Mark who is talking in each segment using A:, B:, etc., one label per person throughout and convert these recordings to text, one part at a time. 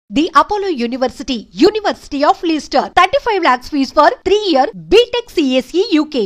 A: The Apollo University, University of Leicester, 35 lakhs fees for 3-year BTech CSE UK.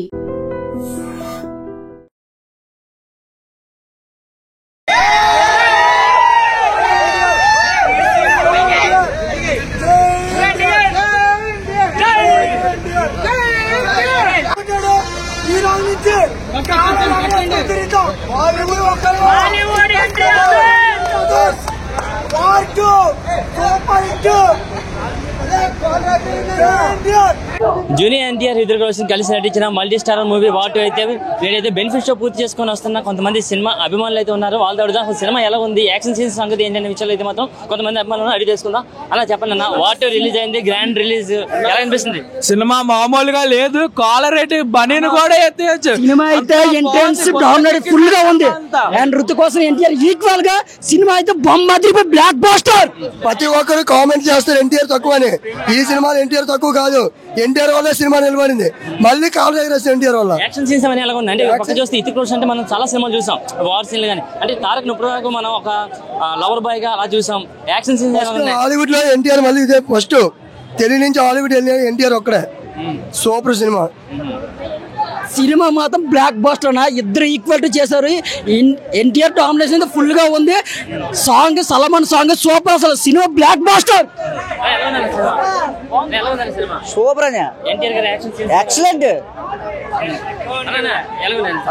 B: Junior NTR ఇద్దరు కలిసి నటించిన multi starrer movie వాటు అయితే నేనైతే benefit show పూర్తి చేసుకొని వస్తున్న కొంతమంది సినిమా అభిమానులు అయితే ఉన్నారు. వాళ్ళతో అడుగుదాం సినిమా ఎలా ఉంది, యాక్షన్ సీన్స్ సంగతి ఏంటనే విషయాలు అయితే మాత్రం కొంతమంది అభిమానులను అడిగి చేసుకుందాం. అలా చెప్పండి అన్న, వాటు రిలీజ్ అయింది, గ్రాండ్ రిలీజ్ ఎలా అనిపిస్తుంది?
C: సినిమా మామూలుగా లేదు, కాలర్ రేట్ బనీని కూడా ఎత్తేయచ్చు.
D: సినిమా అయితే ఇంటెన్స్ డౌన్లోడ్ ఫుల్ గా ఉంది అండ్ ఋతు కోసం ఎన్టీఆర్ ఈక్వల్ గా సినిమా అయితే బొమ్మ బ్లాక్ బాస్టర్.
E: ప్రతి ఒక్కరు కామెంట్ చేస్తారు ఎన్టీఆర్ తక్కువ అని. ఈ సినిమాలో ఎన్టీఆర్ తక్కువ కాదు, ఎన్టీఆర్ వల్ల సినిమా నిలబడింది. మళ్ళీ కాల్ ఎగరేస్తారు ఎన్టీఆర్ వల్ల.
B: యాక్షన్ సీన్స్ అవన్నీ ఎలా ఉంది అంటే పక్క చూస్తే ఇతిక్ రోషన్ అంటే మనం చాలా సినిమాలు చూసాం, వార్ సీన్లు కానీ. అంటే తారక్ ఇప్పుడు వరకు మనం ఒక లవర్ బాయ్ గా అలా చూసాం. యాక్షన్ సీన్స్
E: హాలీవుడ్ లో ఎన్టీఆర్ మళ్ళీ ఇదే ఫస్ట్. తెలుగు నుంచి హాలీవుడ్ వెళ్ళిన ఎన్టీఆర్ ఒక్కడే. Super cinema.
D: సినిమా మాత్రం బ్లాక్ బాస్టర్ అన్న, ఇద్దరు ఈక్వల్ టు చేశారు. ఎన్టీఆర్ డామినేషన్ ఫుల్ గా ఉంది. సాంగ్ సల్మాన్ సాంగ్ సూపర్, అసలు cinema blockbuster
B: super
D: excellent.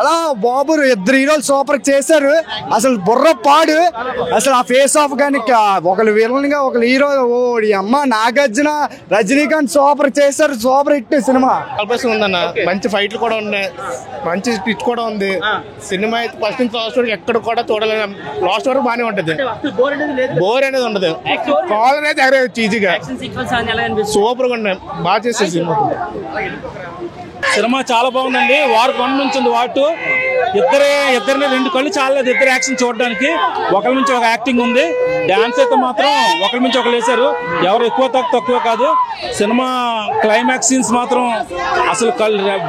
C: అలా బాబు ఇద్దరు హీరోలు సూపర్ చేశారు. అసలు బుర్ర పాడు. అసలు ఆ ఫేస్ ఆఫ్ కానీ ఒకళ్ళు విలన్ గా ఒకళ్ళు హీరో. ఓ అమ్మ నాగార్జున రజనీకాంత్ సూపర్ చేశారు. Super hit cinema.
F: ఉందన్న, మంచి ఫైట్లు కూడా ఉన్నాయి, మంచి స్టిచ్ కూడా ఉంది. సినిమా అయితే ఫస్ట్ నుంచి లాస్ట్ వరకు ఎక్కడ కూడా చూడలేదు. లాస్ట్ వరకు బాగానే ఉంటది, బోర్ అనేది ఉండదు. కాల్ అనేది ఎగరేయచ్చు ఈజీగా. సూపర్ గా ఉన్నాయి, బాగా చేసేది సినిమా.
C: సినిమా చాలా బాగుందండి. వార్ 1 నుంచి ఉంది వాటు. ఇద్దరిని 2 కళ్ళు చాలలేదు ఇద్దరు యాక్షన్ చూడడానికి. ఒకరి నుంచి ఒక యాక్టింగ్ ఉంది. డాన్స్ అయితే మాత్రం ఒకరి నుంచి ఒకరు వేశారు. ఎవరు ఎక్కువ తక్కువ కాదు. సినిమా క్లైమాక్స్ సీన్స్ మాత్రం అసలు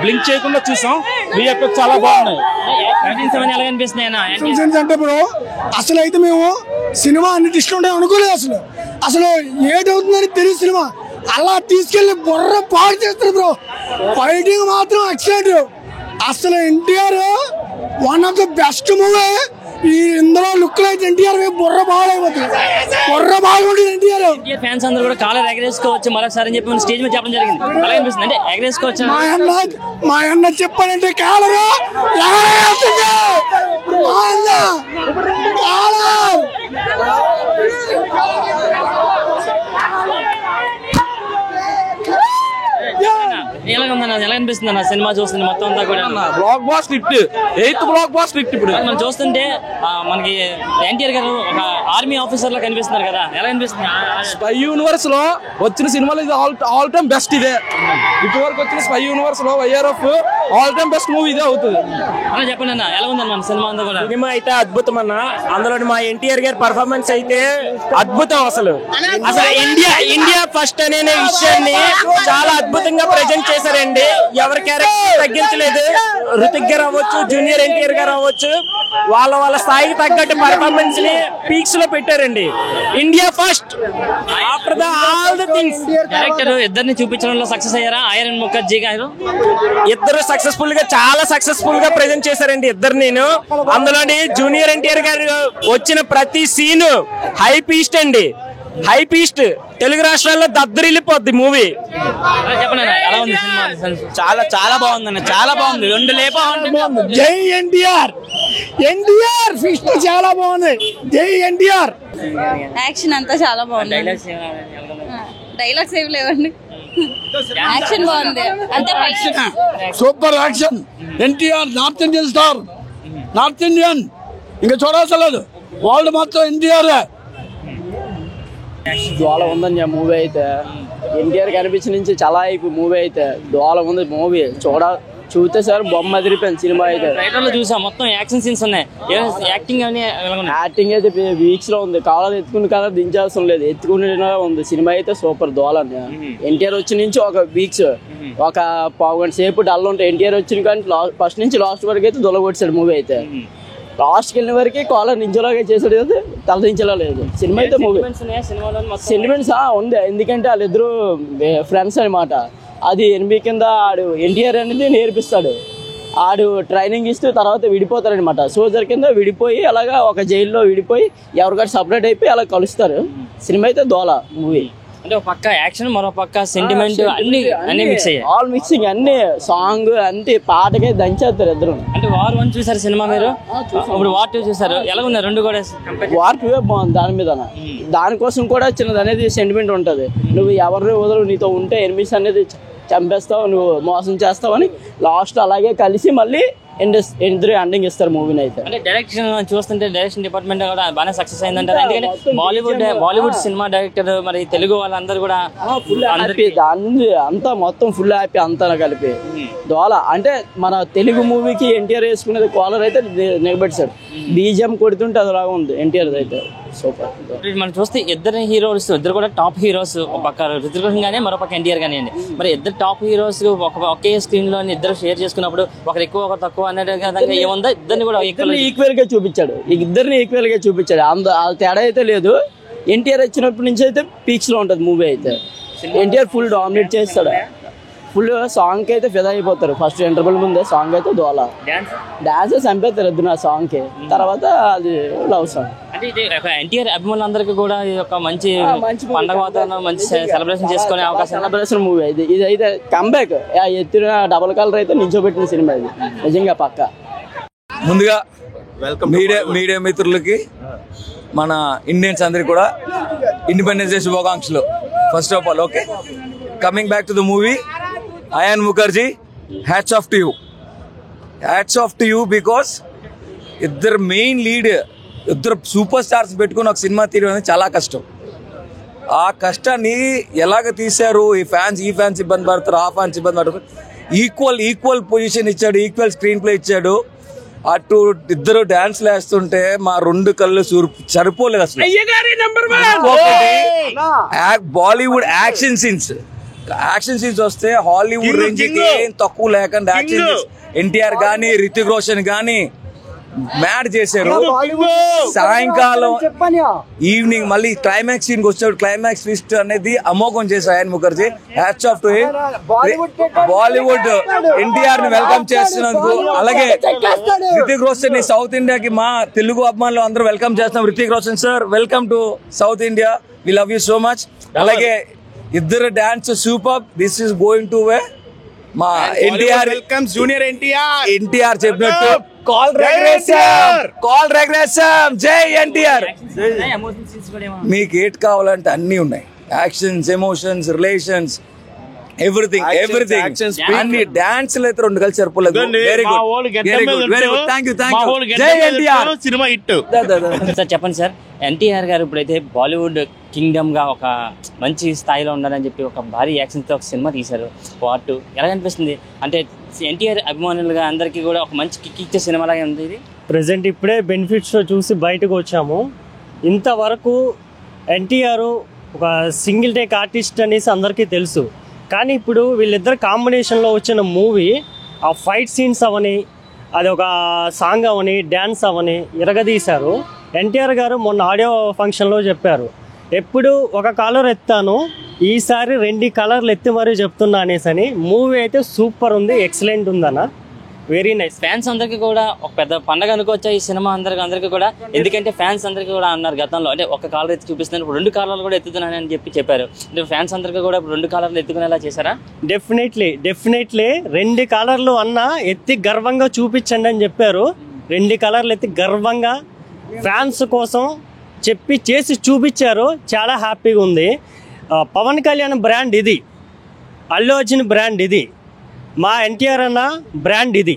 C: బ్లింక్ చేయకుండా చూసాం. విఎఫ్ఎక్స్ చాలా బాగున్నాయి.
E: అంటే బ్రో అసలు అయితే మేము సినిమా అన్ని డిస్కౌంట్ అనుకోలేదు. అసలు ఏటవుతుందని తెలియదు. సినిమా అలా తీసుకెళ్లి బుర్ర పాడు చేస్తారు బ్రో. ఫైటింగ్ మాత్రం ఎక్సలెంట్. అసలు NTR one of the best movie. ఈ ఇందులో లుక్ అయితే ఎన్టీఆర్ బుర్ర బాగాలేకపోతుంది. బుర్ర బాగుంటుంది ఎన్టీఆర్.
B: ఫ్యాన్స్ అందరూ కూడా కాలర్ ఎగరేసుకోవచ్చు మరొకసారి అని చెప్పి స్టేజ్ మీద చెప్పడం జరిగింది. అలా అనిపిస్తుంది అంటే ఎగరేసుకోవచ్చు.
E: మా అన్న చెప్పాలంటే కాలర్
B: ఎలా అనిపిస్తుంది అన్న సినిమా చూస్తుంది మొత్తం అంతా కూడా?
C: Blockbuster hit, 8th blockbuster hit. ఇప్పుడు
B: మనం చూస్తుంటే మనకి ఎన్టీఆర్ గారు ఒక ఆర్మీ ఆఫీసర్ లా కనిపిస్తున్నారు కదా, ఎలా అనిపిస్తుంది?
C: స్పై యూనివర్స్ లో వచ్చిన సినిమాలు ఇది ఆల్ టైమ్ బెస్ట్. ఇదే ఇప్పటి వరకు వచ్చిన స్పై యూనివర్స్ లో YRF all time best movie ఇదే అవుతుంది
B: అన్న. చెప్పండి అన్న, ఎలా ఉందన్న మన సినిమా అంతా కూడా?
G: సినిమా అయితే అద్భుతం అన్న. అందులో మా ఎన్టీఆర్ గారి పర్ఫార్మెన్స్ అయితే అద్భుతం. అసలు ఇండియా ఫస్ట్ అనే విషయాన్ని చాలా అద్భుతంగా ప్రెజెంట్ చేశారండి. ఎవరి క్యారెక్టర్ తగ్గించలేదు. ఋతిక్ గారు అవ్వచ్చు, జూనియర్ ఎన్టీఆర్ గారు అవ్వచ్చు, వాళ్ళ స్థాయికి తగ్గట్టు పర్ఫార్మెన్స్ ని పీక్స్ లో పెట్టారండి. India first after the all the things.
B: Director ఇద్దరిని చూపించడంలో సక్సెస్ అయ్యారా? ఐరన్ ముఖర్జీ గారు
G: ఇద్దరు చాలా సక్సెస్ఫుల్ గా ప్రెజెంట్ చేశారండి ఇద్దరు. నేను అందులోని జూనియర్ ఎన్టీఆర్ గారు వచ్చిన ప్రతి సీను హై పీస్ట్ అండి. హై పీస్ట్ తెలుగు రాష్ట్రాల్లో దద్దరిల్లిపోద్ది మూవీ.
B: చాలా బాగుందన్న, చాలా బాగుంది. 2 లేపా బాగుంది.
D: జై ఎన్టీఆర్. ఎన్టీఆర్ ఫిస్ట్ చాలా బాగుంది. జై ఎన్టీఆర్.
H: యాక్షన్ అంతా చాలా బాగుంది. డైలాగ్స్ ఏమి లేవండి. యాక్షన్ బాగుంది.
E: Super action. NTR north Indian star. North Indian ఇంకా చూడాల్సలేదు. వరల్డ్ మొత్తం ఎన్టీఆర్.
D: దోళ ఉందని మూవీ అయితే ఎన్టీఆర్ కనిపించిన నుంచి చాలా అయిపోయి మూవీ అయితే దోళ ఉంది. మూవీ చూస్తే సార్ బొమ్మ అదిరిపోయింది. సినిమా అయితే
B: చూసా మొత్తం యాక్షన్ సీన్స్ ఉన్నాయి. యాక్టింగ్
D: అయితే వీక్స్ లో ఉంది. కావాలి ఎత్తుకుని కదా దించాల్సిన లేదు, ఎత్తుకునే ఉంది. సినిమా అయితే సూపర్. దోళ ఎన్టీఆర్ వచ్చి నుంచి ఒక వీక్స్ ఒక పావు గంట సేపు డల్ ఉంటాయి. ఎన్టీఆర్ వచ్చిన కానీ ఫస్ట్ నుంచి లాస్ట్ వరకు అయితే దొలగొట్టాడు మూవీ అయితే. లాస్ట్కి వెళ్ళిన వరకు కాలర్ నించోలాగా చేసాడు కదా, తల దించేలా లేదు. సినిమా అయితే మూవీ సెంటిమెంట్స్ ఉంది, ఎందుకంటే వాళ్ళిద్దరు ఫ్రెండ్స్ అనమాట. అది ఎనిమిది కింద ఆడు ఎన్టీఆర్ అనేది నేర్పిస్తాడు, ఆడు ట్రైనింగ్ ఇస్తూ తర్వాత విడిపోతారనమాట. సోల్జర్ కింద విడిపోయి అలాగా ఒక జైల్లో విడిపోయి ఎవరికైనా సపరేట్ అయిపోయి అలా కలుస్తారు. సినిమా అయితే దోల మూవీ
B: అంటే ఒక పక్క యాక్షన్, మరో పక్క సెంటిమెంట్, అన్ని మిక్స్ అయ్యాయి.
D: ఆల్ మిక్సింగ్, అన్ని సాంగ్ అంతే, పాటకే దంచేస్తారు ఇద్దరు.
B: అంటే వార్ 1 చూసారు సినిమా మీరు, ఇప్పుడు వార్ 2 చూసారు, ఎలా ఉన్నారు రెండు కూడా?
D: వార్ 2 బాగుంది. దాని మీద దానికోసం కూడా చిన్నది అనేది సెంటిమెంట్ ఉంటుంది. నువ్వు ఎవరిని వదలు, నీతో ఉంటే ఎనిమిస్ అనేది చంపేస్తావు, నువ్వు మోసం చేస్తావు అని లాస్ట్ అలాగే కలిసి మళ్ళీ ఇద్దరు ఎండింగ్ ఇస్తారు మూవీని అయితే.
B: అంటే డైరెక్షన్ చూస్తుంటే డైరెక్షన్ డిపార్ట్మెంట్ కూడా బాగా సక్సెస్ అయిందంటారు. ఎందుకంటే బాలీవుడ్ సినిమా డైరెక్టర్, మరి తెలుగు వాళ్ళందరూ కూడా
D: ఫుల్ హ్యాపీ, దాన్ని అంతా మొత్తం ఫుల్ హ్యాపీ అంతా కలిపి దోల. అంటే మన తెలుగు మూవీకి ఎన్టీఆర్ వేసుకునేది కాలర్ అయితే నిలబెట్టాడు, బీజిఎం కొడుతుంటే అదిలాగా ఉంది ఎన్టీఆర్ అయితే సూపర్.
B: మనం చూస్తే ఇద్దరు హీరోస్, ఇద్దరు కూడా టాప్ హీరోస్, ఒక పక్క రుతిక్ రోషన్ కానీ మరో పక్క ఎన్టీఆర్ కానీ అండి. మరి ఇద్దరు టాప్ హీరోస్ ఒకే స్క్రీన్ లో ఇద్దరు షేర్ చేసుకున్నప్పుడు ఒకరు ఎక్కువ ఒకరు తక్కువ అనేది ఏముందా? ఇద్దరిని కూడా
D: ఈక్వల్ గా చూపించాడు, ఇద్దరిని ఈక్వల్ గా చూపించాడు, తేడా అయితే లేదు. ఎన్టీఆర్ వచ్చినప్పటి నుంచి అయితే పీక్స్ లో ఉంటది మూవీ అయితే. ఎన్టీఆర్ ఫుల్ డామినేట్ చేస్తాడు, ఫుల్ సాంగ్ కి అయితే ఫిదా అయిపోతారు. ఫస్ట్ ఇంటర్వెల్ ముందే సాంగ్ అయితే దోల, డాన్స్ చంపేస్తారు ఇద్దరు ఆ సాంగ్ కి. తర్వాత అది లవ్ సాంగ్.
B: అంటే ఎన్టీఆర్ అభిమానులందరికీ కూడా ఒక మంచి పండగ వాతావరణం, మంచి సెలబ్రేషన్ చేసుకునే అవకాశం,
D: సెలబ్రేషన్ మూవీ ఇది అయితే కంబ్యాక్. ఎత్తిన డబుల్ కలర్ అయితే నిల్చోబెట్టిన సినిమా ఇది నిజంగా పక్క.
I: ముందుగా మీడియా మిత్రులకి, మన ఇండియన్స్ అందరికి కూడా ఇండిపెండెన్స్ డే శుభాకాంక్షలు. First of all okay, coming back to the movie, Ayan Mukerji, hats off to you because ఇద్దరు మెయిన్ లీడ్, ఇద్దరు సూపర్ స్టార్స్ పెట్టుకుని ఒక సినిమా తీయడం అనేది చాలా కష్టం. ఆ కష్టాన్ని ఎలాగ తీశారు, ఈ ఫ్యాన్స్ ఇబ్బంది పడతారు, ఆ ఫ్యాన్స్ ఇబ్బంది పడతారు. ఈక్వల్ పొజిషన్ ఇచ్చాడు, ఈక్వల్ స్క్రీన్ ప్లే ఇచ్చాడు. అటు ఇద్దరు డాన్స్ వేస్తుంటే మా రెండు కళ్ళు సరిపోలేదు అసలు. బాలీవుడ్ యాక్షన్ సీన్స్ వస్తే హాలీవుడ్ రేంజ్ ఏం తక్కువ లేకుండా యాక్షన్ ఎన్టీఆర్ గానీ రితిక్ రోషన్ గానీ మ్యాడ్ చేశారు. సాయంకాలం ఈవినింగ్ మళ్ళీ క్లైమాక్స్ సీన్ వచ్చాడు, క్లైమాక్స్ ట్విస్ట్ అనేది అమోఘం చేశారు Ayan Mukerji. Hats off to him. Bollywood NTR ని వెల్కమ్ చేస్తున్నందుకు, అలాగే రితిక్ రోషన్ ని సౌత్ ఇండియాకి మా తెలుగు అభిమానులు అందరూ వెల్కమ్ చేస్తున్నాం. Hrithik Roshan sir, welcome to south India, we love you so much. అలాగే ఇద్దరు dance super. This is going to be మా ఎన్టీఆర్
F: వెల్కమ్స్ జూనియర్
I: ఎన్టీఆర్ చెప్పినట్టు కాల్ రెగ్రెషన్, జై ఎన్టీఆర్. మీకు ఏట్ కావాలంటే అన్ని ఉన్నాయి, యాక్షన్స్, ఎమోషన్స్, రిలేషన్స్, ఎవ్రీథింగ్ అన్ని. డాన్స్ అయితే రెండు కలిసి సరిపోలేదు. Very good, thank you. జై ఎన్టీఆర్.
F: Cinema hit.
B: సార్ చెప్పండి సార్, ఎన్టీఆర్ గారు ఇప్పుడైతే బాలీవుడ్ కింగ్డమ్ గా ఒక మంచి స్థాయిలో ఉండాలని చెప్పి ఒక భారీ యాక్షన్ తో ఒక సినిమా తీశారు వార్ 2. ఎలా అనిపిస్తుంది? అంటే ఎన్టీఆర్ అభిమానులుగా అందరికీ కూడా ఒక మంచి కిక్ ఇచ్చే సినిమా లాగా ఉంది ఇది.
J: ప్రెసెంట్ ఇప్పుడే బెనిఫిట్స్ చూసి బయటకు వచ్చాము. ఇంతవరకు ఎన్టీఆర్ ఒక సింగిల్ టేక్ ఆర్టిస్ట్ అనేసి అందరికీ తెలుసు, కానీ ఇప్పుడు వీళ్ళిద్దరు కాంబినేషన్లో వచ్చిన మూవీ, ఆ ఫైట్ సీన్స్ అవని, అది ఒక సాంగ్ అవని, డ్యాన్స్ అవని ఇరగదీశారు. ఎన్టీఆర్ గారు మొన్న ఆడియో ఫంక్షన్లో చెప్పారు, ఎప్పుడు ఒక కలర్ ఎత్తాను, ఈసారి 2 కలర్లు ఎత్తి మరీ చెప్తున్నా అనేసి అని. మూవీ అయితే సూపర్ ఉంది, ఎక్సలెంట్ ఉందన్న, వెరీ నైస్.
B: ఫ్యాన్స్ అందరికీ కూడా ఒక పెద్ద పండగ అనుకోవచ్చా ఈ సినిమా అందరికీ కూడా? ఎందుకంటే ఫ్యాన్స్ అందరికీ కూడా అన్నారు గతంలో, అంటే ఒక కాలర్ ఎత్తి చూపిస్తున్నాను, ఇప్పుడు 2 కాలర్లు కూడా ఎత్తుతున్నాను అని చెప్పారు. అంటే ఫ్యాన్స్ అందరికీ కూడా 2 కాలర్లు ఎత్తుకునేలా చేశారా?
J: డెఫినెట్లీ 2 కలర్లు అన్న ఎత్తి గర్వంగా చూపించండి అని చెప్పారు. 2 కలర్లు ఎత్తి గర్వంగా ఫ్యాన్స్ కోసం చెప్పి చేసి చూపించారు. చాలా హ్యాపీగా ఉంది. పవన్ కళ్యాణ్ బ్రాండ్ ఇది, అల్లు అర్జున్ బ్రాండ్ ఇది, మా ఎన్టీఆర్ అన్న బ్రాండ్ ఇది.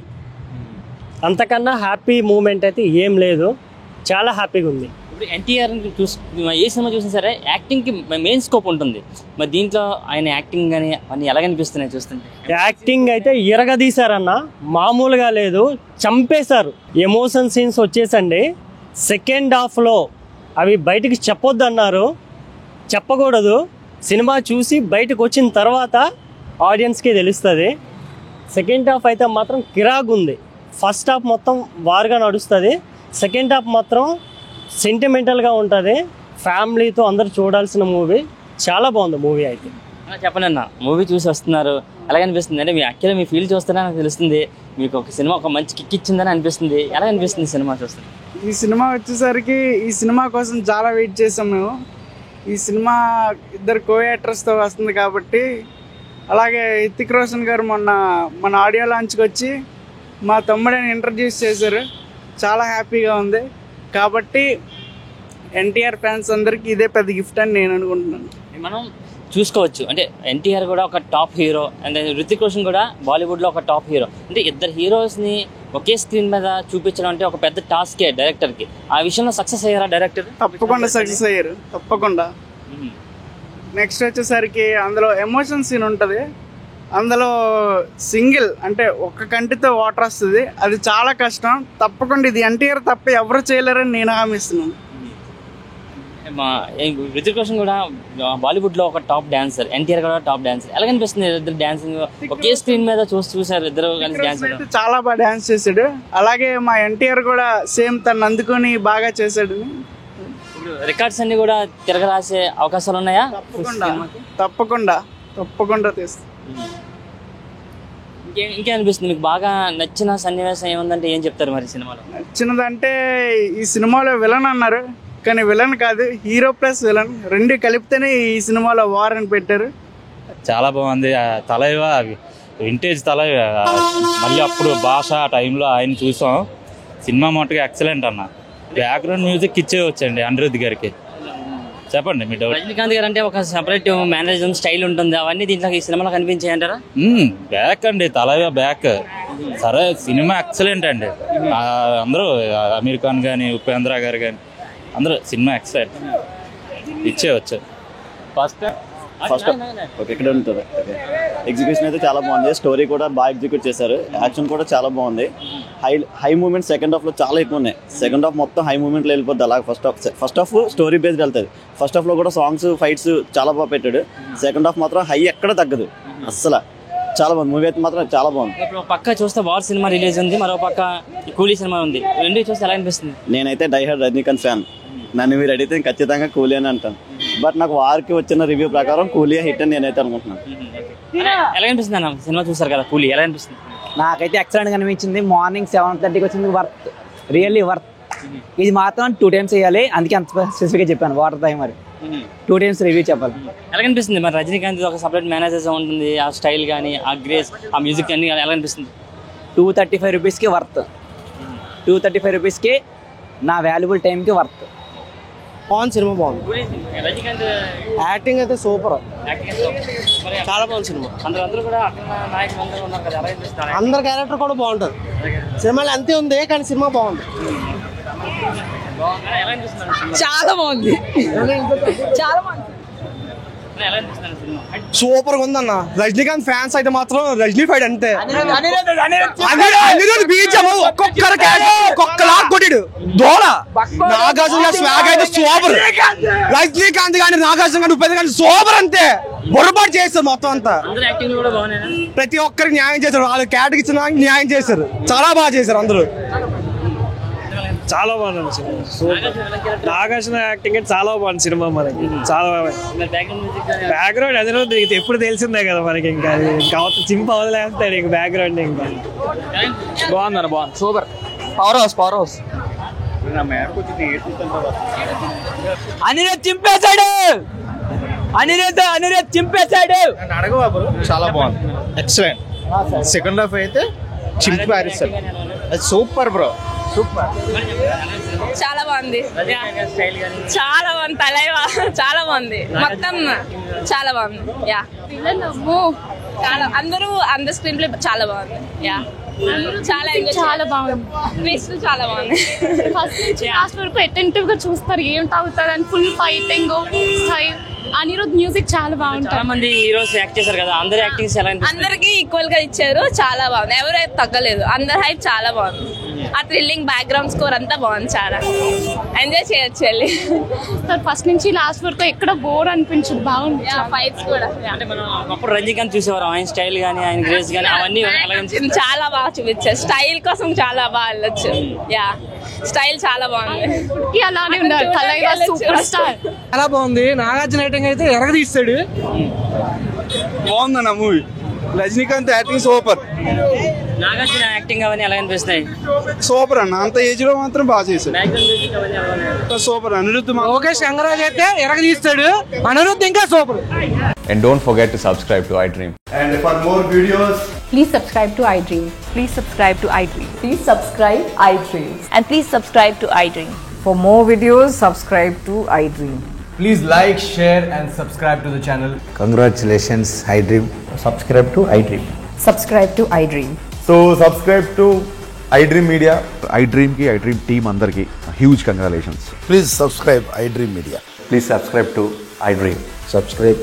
J: అంతకన్నా హ్యాపీ మూమెంట్ అయితే ఏం లేదు, చాలా హ్యాపీగా ఉంది.
B: ఇప్పుడు ఎన్టీఆర్ ఏ సినిమా చూసినా సరే యాక్టింగ్కి మెయిన్ స్కోప్ ఉంటుంది. మరి దీంట్లో ఆయన యాక్టింగ్ కానీ అన్నీ ఎలాగనిపిస్తున్నాయి చూస్తుంటే?
J: యాక్టింగ్ అయితే ఇరగదీశారన్న, మామూలుగా లేదు, చంపేశారు. ఎమోషన్ సీన్స్ వచ్చేసండి సెకండ్ హాఫ్లో అవి బయటికి చెప్పొద్దు అన్నారు, చెప్పకూడదు. సినిమా చూసి బయటకు వచ్చిన తర్వాత ఆడియన్స్కి తెలుస్తుంది. సెకండ్ హాఫ్ అయితే మాత్రం కిరాక్ ఉంది. ఫస్ట్ హాఫ్ మొత్తం వార్గా నడుస్తుంది, సెకండ్ హాఫ్ మాత్రం సెంటిమెంటల్గా ఉంటుంది. ఫ్యామిలీతో అందరు చూడాల్సిన మూవీ. చాలా బాగుంది మూవీ అయితే.
B: చెప్పండి అన్న, మూవీ చూసి వస్తున్నారు, ఎలా అనిపిస్తుంది? అంటే మీ యాక్చువల్గా మీ ఫీల్ చూస్తేనే నాకు తెలుస్తుంది మీకు ఒక సినిమా ఒక మంచి కిక్ ఇచ్చిందని అనిపిస్తుంది. ఎలా అనిపిస్తుంది సినిమా చూస్తే?
K: ఈ సినిమా వచ్చేసరికి ఈ సినిమా కోసం చాలా వెయిట్ చేసాం మేము. ఈ సినిమా ఇద్దరు కో యాక్టర్స్తో వస్తుంది కాబట్టి. అలాగే హృతిక్ రోషన్ గారు మొన్న మన ఆడియో లాంచ్కి వచ్చి మా తమ్ముడిని ఇంట్రడ్యూస్ చేశారు. చాలా హ్యాపీగా ఉంది. కాబట్టి ఎన్టీఆర్ ఫ్యాన్స్ అందరికీ ఇదే పెద్ద గిఫ్ట్ అని నేను అనుకుంటున్నాను.
B: మనం చూసుకోవచ్చు అంటే ఎన్టీఆర్ కూడా ఒక top hero and Hrithik Roshan కూడా బాలీవుడ్లో ఒక టాప్ హీరో. అంటే ఇద్దరు హీరోస్ని ఒకే స్క్రీన్ మీద చూపించడం అంటే ఒక పెద్ద టాస్కే డైరెక్టర్కి. ఆ విషయంలో సక్సెస్ అయ్యారా డైరెక్టర్?
K: తప్పకుండా సక్సెస్ అయ్యారు, తప్పకుండా. నెక్స్ట్ వచ్చేసరికి అందులో ఎమోషన్ సీన్ ఉంటుంది. అందులో సింగిల్ అంటే ఒక్క కంటితో వాటర్ వస్తుంది. అది చాలా కష్టం. తప్పకుండా ఇది ఎన్టీఆర్ తప్ప ఎవరు చేయలేరని నేను హామీ ఇస్తున్నాను.
B: హృతిక్ రోషన్ కూడా బాలీవుడ్లో ఒక టాప్ డాన్సర్, ఎన్టీఆర్ కూడా టాప్ డాన్సర్. ఎలా కనిపిస్తుంది ఇద్దరు డాన్సింగ్ ఒకే స్క్రీన్ మీద చూసారు ఇద్దరు కలిసి డాన్స్?
K: చాలా బాగా డాన్స్ చేశాడు. అలాగే మా ఎన్టీఆర్ కూడా సేమ్ తను అందుకొని బాగా చేశాడు.
B: రికార్డ్స్ అన్ని కూడా తిరగరాసే అవకాశాలు ఉన్నాయా?
K: తప్పకుండా తప్పకుండా తీస్తాం.
B: ఇంకేమనిపిస్తుంది మీకు? బాగా నచ్చిన సన్నివేశం ఏముందంటే ఏం చెప్తారు మరి సినిమాలో?
K: నచ్చినదంటే ఈ సినిమాలో విలన్ అన్నారు, కానీ విలన్ కాదు, హీరో ప్లస్ విలన్ రెండు కలిపితేనే ఈ సినిమాలో వార్ అని పెట్టారు.
C: చాలా బాగుంది. తలైవ వింటేజ్ తలైవ మళ్ళీ అప్పుడు భాష టైంలో ఆయన చూసాం. సినిమా మట్టుగా ఎక్సలెంట్ అన్న. బ్యాక్గ్రౌండ్ మ్యూజిక్ ఇచ్చేవచ్చండి అనిరుద్ధ్ గారికి. చెప్పండి మీ డౌట్.
B: రజనీకాంత్ గారు అంటే ఒక సెపరేట్ మేనేజం స్టైల్ ఉంటుంది, అవన్నీ దీంట్లో ఈ సినిమాలో కనిపించాయి అంటారా?
C: బ్యాక్ అండి, తలైవ బ్యాక్. సరే సినిమా ఎక్సలెంట్ అండి. అందరూ అమీర్ ఖాన్ కానీ ఉపేంద్ర గారు కానీ అందరూ సినిమా ఎక్సలెంట్ ఇచ్చేవచ్చు.
L: ఫస్ట్ ఓకే ఇక్కడ ఉంటుంది. ఎగ్జిక్యూషన్ అయితే చాలా బాగుంది. స్టోరీ కూడా బాగా ఎగ్జిక్యూట్ చేశారు. యాక్షన్ కూడా చాలా బాగుంది. హై మూమెంట్ సెకండ్ హాఫ్లో చాలా ఎక్కువ ఉన్నాయి. సెకండ్ హాఫ్ మొత్తం హై మూమెంట్లో వెళ్ళిపోద్ది. అలాగే ఫస్ట్ హాఫ్ స్టోరీ బేస్డ్ వెళ్తుంది. ఫస్ట్ హాఫ్లో కూడా సాంగ్స్ ఫైట్స్ చాలా బాగా పెట్టాడు. సెకండ్ హాఫ్ మాత్రం హై ఎక్కడ తగ్గదు అస్సలు. చాలా బాగుంది మూవీ అయితే మాత్రం చాలా బాగుంది.
B: ఇప్పుడు పక్క చూస్తే వార్ సినిమా రిలీజ్ ఉంది, మరో పక్క కూలీ సినిమా ఉంది. రెండు చూస్తే ఎలా అనిపిస్తుంది?
L: నేనైతే డైహార్డ్ రజనీకాంత్ ఫ్యాన్. నన్ను మీరు అడిగితే ఖచ్చితంగా కూలీ అని అంటాను. బట్ నాకు వారికి వచ్చిన రివ్యూ ప్రకారం కూలీ హిట్ అని నేనైతే అనుకుంటున్నాను.
B: ఎలా అనిపిస్తుంది అన్న సినిమా చూసారు కదా కూలీ, ఎలా అనిపిస్తుంది?
M: నాకైతే ఎక్సలెంట్ అనిపించింది. మార్నింగ్ 7:30కి వచ్చింది. Worth, really worth. ఇది మాత్రం 2 times వేయాలి. అందుకే అంత స్పెసిఫిక్గా చెప్పాను. వాటర్ టైం మరి 2 times రివ్యూ చెప్పాలి.
B: ఎలా అనిపిస్తుంది మరి? రజనీకాంత్ ఒక సపరేట్ మేనేజర్స్ ఉంటుంది, ఆ స్టైల్ కానీ ఆ గ్రేస్ ఆ మ్యూజిక్ అన్ని ఎలా అనిపిస్తుంది?
M: 235 రూపీస్కి వర్త్. 235 రూపీస్కి నా వాల్యుబుల్ టైంకి వర్త్.
N: బాగుంది సినిమా, బాగుంది. యాక్టింగ్ అయితే సూపర్, చాలా బాగుంది సినిమా. అందరు క్యారెక్టర్ కూడా బాగుంటుంది. సినిమాలో అంతే ఉంది కానీ సినిమా బాగుంది.
H: చాలా బాగుంది, చాలా బాగుంది.
N: సూపర్ గా ఉందన్న. రజనీకాంత్ ఫ్యాన్స్ అయితే మాత్రం రజనీ ఫైడ్ అంతే. అనిరుద్ధ్ బీజం ఒక్కొక్కలా కొట్టాడు దోళ. నాగార్జున స్వాగ్ అయితే సూపర్. రజనీకాంత్ కానీ నాగార్జున కానీ ఉపేంద్ర కానీ సూపర్ అంతే. బొరబాటు చేస్తారు మొత్తం అంతా. ప్రతి ఒక్కరికి న్యాయం చేశారు. వాళ్ళ క్యాటకి ఇచ్చిన న్యాయం చేశారు. చాలా బాగా చేశారు అందరూ.
J: చాలా బాగుంది సినిమా. నాగార్జున యాక్టింగ్ చాలా బాగుంది సినిమా. మనకి చాలా బ్యాక్గ్రౌండ్ అదే ఎప్పుడు తెలిసిందే కదా మనకి. ఇంకా చింప వదిలేస్తాడు ఇంక బ్యాక్గ్రౌండ్. ఇంకా
B: బాగుందన్న, బాగుంది, సూపర్.
N: పవర్ హౌస్
M: అనిరుద్ధ్ చింపేశాడు. అనిరుద్ధ్ చింపేశాడు.
F: చాలా బాగుంది, ఎక్సలెంట్. సెకండ్ హాఫ్ అయితే చింపి పారేస్తారు. Super bro, super.
H: చాలా బాగుంది, చాలా బాగుంది. తలైవా చాలా బాగుంది, మొత్తం చాలా బాగుంది. యా చాలా అందరూ స్క్రీన్ ప్లే చాలా బాగుంది. యా చాలా బాగుంది. ట్విస్ట్ చాలా బాగుంది.
O: ఫస్ట్ నుంచి లాస్ట్ వరకు అటెంటివ్ గా చూస్తారు ఏం తాగుతారు అని. Full fighting style. Anirudh music చాలా బాగుంటుంది.
B: చాలా మంది హీరోస్ యాక్ట్ చేశారు కదా, అందరి యాక్టింగ్స్ ఎలా అనిపిస్తుంది?
H: అందరికి ఈక్వల్ గా ఇచ్చారు. చాలా బాగుంది, ఎవరైతే తగ్గలేదు. అందరి హైప్ చాలా బాగుంది. ఆ థ్రిల్లింగ్ బ్యాక్గ్రౌండ్ స్కోర్ అంతా బాగుంది. చాలా ఎంజాయ్ చేయొచ్చు వెళ్ళి.
O: ఫస్ట్ నుంచి లాస్ట్ వరకు ఎక్కడ బోర్ అనిపించదు, బాగుంది.
H: ఫైట్స్ కూడా
B: అంటే మనం ఒకప్పుడు రజనీకాంత్ చూసేవారు, ఆయన స్టైల్ కానీ ఆయన గ్రేస్ కానీ అవన్నీ
H: చాలా బాగా చూపించారు. స్టైల్ కోసం చాలా బాగా వెళ్ళొచ్చు. యా స్టైల్ చాలా బాగుంది.
O: అలానే ఉన్నారు. తలైవా సూపర్ స్టార్.
N: చాలా బాగుంది. నాగార్జున రైటింగ్ అయితే ఎరగదీస్తాడు. బాగుందన్న movie. Rajinikanth acting super.
B: Nagarjuna acting అవన్నీ ఎలా అనిపిస్తాయి?
N: సూపర్ అన్న. అంత ఏజ్ లో మాత్రం బాగా చేశాడు. సూపర్. అనిరుద్ధ్ లోకేష్ కంగరాజ్ అయితే ఎరగదీస్తాడు. అనిరుద్ధ్ ఇంకా super.
P: And don't forget to subscribe to iDream.
Q: And for more videos,
R: please subscribe to iDream.
S: Please subscribe to iDream.
R: Please subscribe iDream.
S: And please subscribe to iDream.
R: For more videos, subscribe to iDream.
Q: please like, share and subscribe to the channel.
T: Congratulations iDream. Subscribe to iDream.
R: Subscribe to iDream.
Q: So subscribe to iDream Media.
U: iDream ki iDream team andarki huge congratulations.
T: Please subscribe iDream Media.
P: Please subscribe to iDream.
T: Subscribe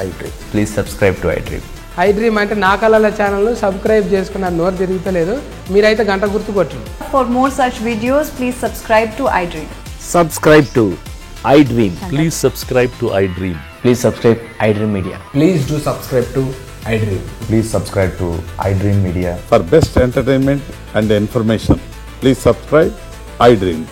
T: iDream.
P: Please subscribe to iDream.
V: iDream అంటే నా కళల channel subscribe చేసుకున్న నోరు తిరుగుతలేదు. మీరైతే గంట గుర్తు కొట్టండి.
S: For more such videos, please subscribe to iDream.
T: Subscribe to iDream.
P: Please subscribe to iDream.
T: Please subscribe iDream Media.
Q: Please do subscribe to iDream.
P: Please subscribe to iDream Media.
W: For best entertainment and information, please subscribe iDream.